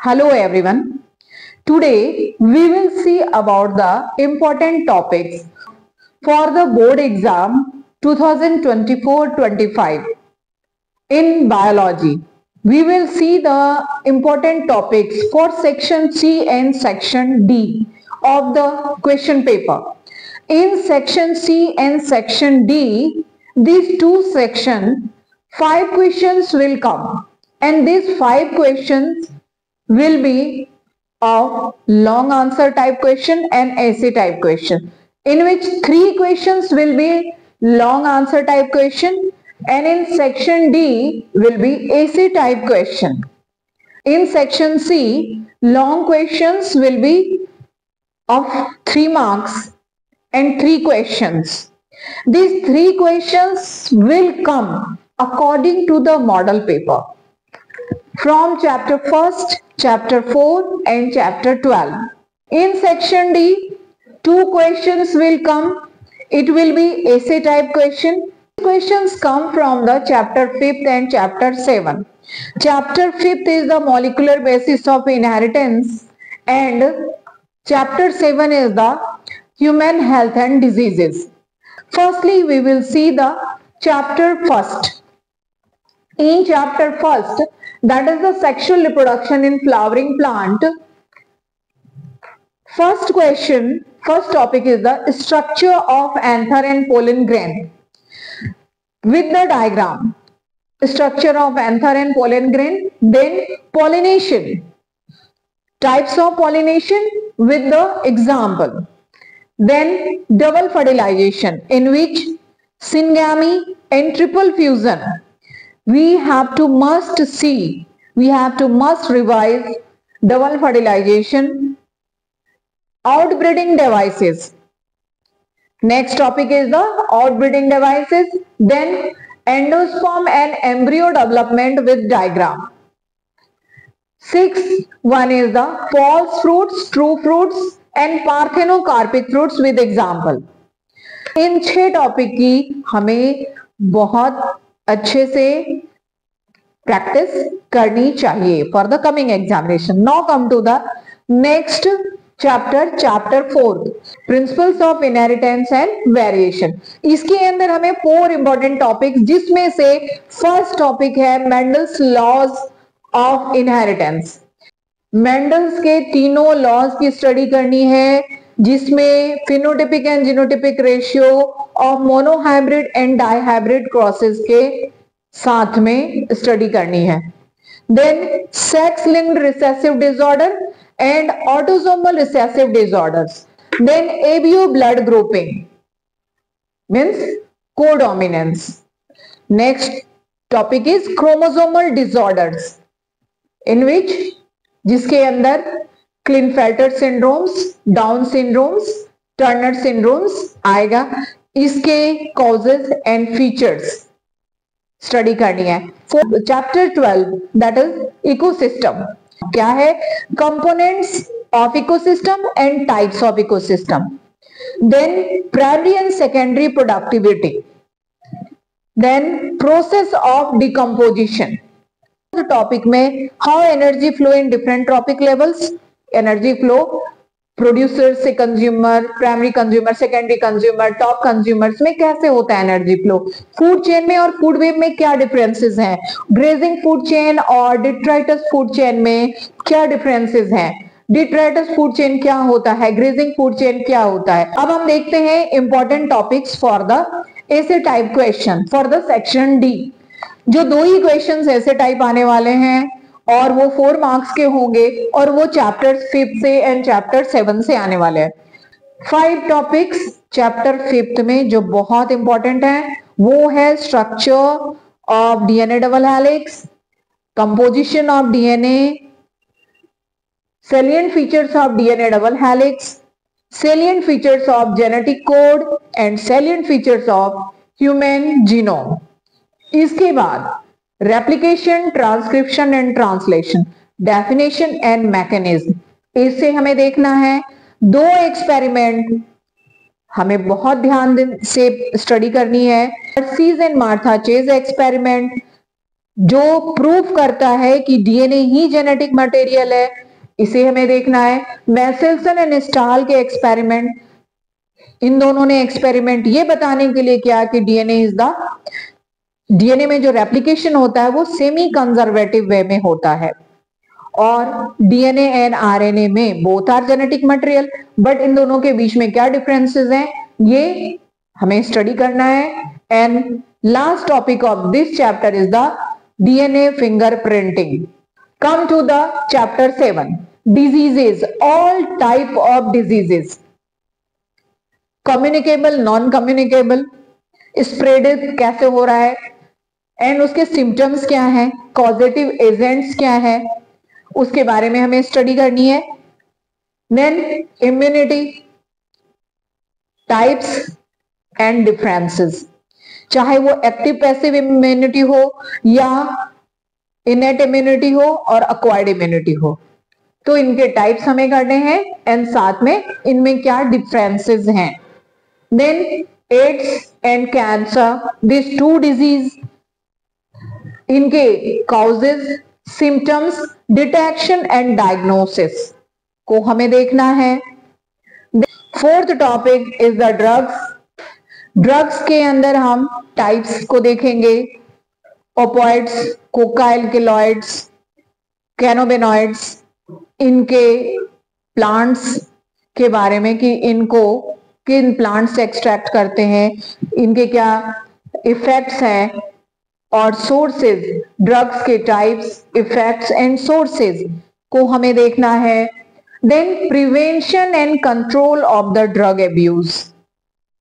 Hello everyone. Today we will see about the important topics for the board exam 2024-25 in biology. We will see the important topics for section C and section D of the question paper. In section C and section D, these two sections, 5 questions will come, and these 5 questions will be of long answer type question and essay type question, in which 3 questions will be long answer type question and in section D will be essay type question. In section C, long questions will be of 3 marks and 3 questions. These 3 questions will come according to the model paper from chapter 1st, chapter 4 and chapter 12. In section D, 2 questions will come. It will be essay type question. Questions come from the chapter 5th and chapter 7. Chapter 5th is the molecular basis of inheritance and chapter 7 is the human health and diseases. Firstly, we will see the chapter 1st. In chapter 1st, that is the sexual reproduction in flowering plant. First topic is the structure of anther and pollen grain. With the diagram, structure of anther and pollen grain, then pollination, types of pollination with the example. Then double fertilization, in which syngamy and triple fusion. We have to must revise double fertilization, outbreeding devices. Next topic is the outbreeding devices, then endosperm and embryo development with diagram. 6th one is the false fruits, true fruits and parthenocarpic fruits with example. इन 6 topic की हमें बहुत अच्छे से practice करनी चाहिए for the coming examination. Now come to the next chapter 4, principles of inheritance and variation. इसके अंदर हमें 4 इंपॉर्टेंट टॉपिक्स, जिसमें से फर्स्ट टॉपिक है Mendel's laws of inheritance. Mendel's के तीनों लॉज की स्टडी करनी है, जिसमें phenotypic and genotypic ratio of monohybrid and dihybrid crosses के साथ में स्टडी करनी है. Then sex linked recessive disorder and autosomal recessive disorders. Then ABO blood grouping means codominance. Next topic is chromosomal disorders, in which जिसके अंदर Klinefelter syndromes, Down syndromes, Turner syndromes आएगा. इसके causes and features study करनी है. Chapter 12 that is ecosystem. क्या है? Components of ecosystem and types of ecosystem. Then primary and secondary productivity. Then process of decomposition. Topic में how energy flow in different trophic levels. Energy flow producer से consumer, primary consumer, secondary consumer, top consumers में कैसे होता है energy flow. Food chain में और food web में क्या डिफरेंसेस हैं. ग्रेजिंग फूड चेन और डिट्राइटस फूड चेन में क्या डिफरेंसेस हैं. डिट्राइटस फूड चेन क्या होता है, ग्रेजिंग फूड चेन क्या होता है. अब हम देखते हैं इंपॉर्टेंट टॉपिक्स फॉर द ऐसे type question for the section D. जो 2 ही क्वेश्चंस ऐसे टाइप आने वाले हैं और वो 4 मार्क्स के होंगे और वो चैप्टर 5 से एंड चैप्टर 7 से आने वाले हैं. 5 टॉपिक्स चैप्टर 5 में जो बहुत इंपॉर्टेंट है वो है structure of DNA double helix, composition of DNA, salient features of DNA double helix, salient features of genetic code and salient features of human genome. इसके बाद replication, transcription and translation, definition and mechanism. इससे हमें देखना है 2 experiment हमें बहुत ध्यान से स्टडी करनी है. सीज एंड मार्था चेज एक्सपेरिमेंट जो प्रूफ करता है कि डीएनए ही जेनेटिक मटेरियल है, इसे हमें देखना है। मैसेल्सन एंड स्टाल के एक्सपेरिमेंट, इन दोनों ने एक्सपेरिमेंट ये बताने के लिए किया कि डीएनए में जो रेप्लिकेशन होता है वो सेमी कंजर्वेटिव वे में होता है, और डीएनए एंड आरएनए में both are genetic material, but इन दोनों के बीच में क्या डिफरेंसेस हैं ये हमें स्टडी करना है। And last topic of this chapter is the DNA fingerprinting. Come to the chapter 7, diseases, all type of diseases, communicable, non communicable, spread कैसे हो रहा है, एंड उसके सिम्टम्स क्या है, कॉजेटिव एजेंट्स क्या है, उसके बारे में हमें स्टडी करनी है। Then immunity, types and differences, चाहे वो एक्टिव पैसिव इम्यूनिटी हो या इनेट इम्यूनिटी हो और अक्वायर्ड इम्यूनिटी हो, तो इनके टाइप्स हमें करने हैं एंड साथ में इनमें क्या डिफरेंसेस हैं। Then AIDS and cancer, this two disease, इनके causes, symptoms, detection and diagnosis को हमें देखना है। Fourth topic is the drugs. Drugs के अंदर हम टाइप्स को देखेंगे, ओपियोइड्स, कोकाइलकेलॉइड्स, कैनोबिनॉइड्स, इनके प्लांट्स के बारे में कि इनको किन प्लांट्स से एक्सट्रैक्ट करते हैं, इनके क्या इफेक्ट्स हैं, और सोर्सेज, ड्रग्स के टाइप्स, इफेक्ट्स एंड सोर्सेज को हमें देखना है। Then prevention and control of the drug abuse,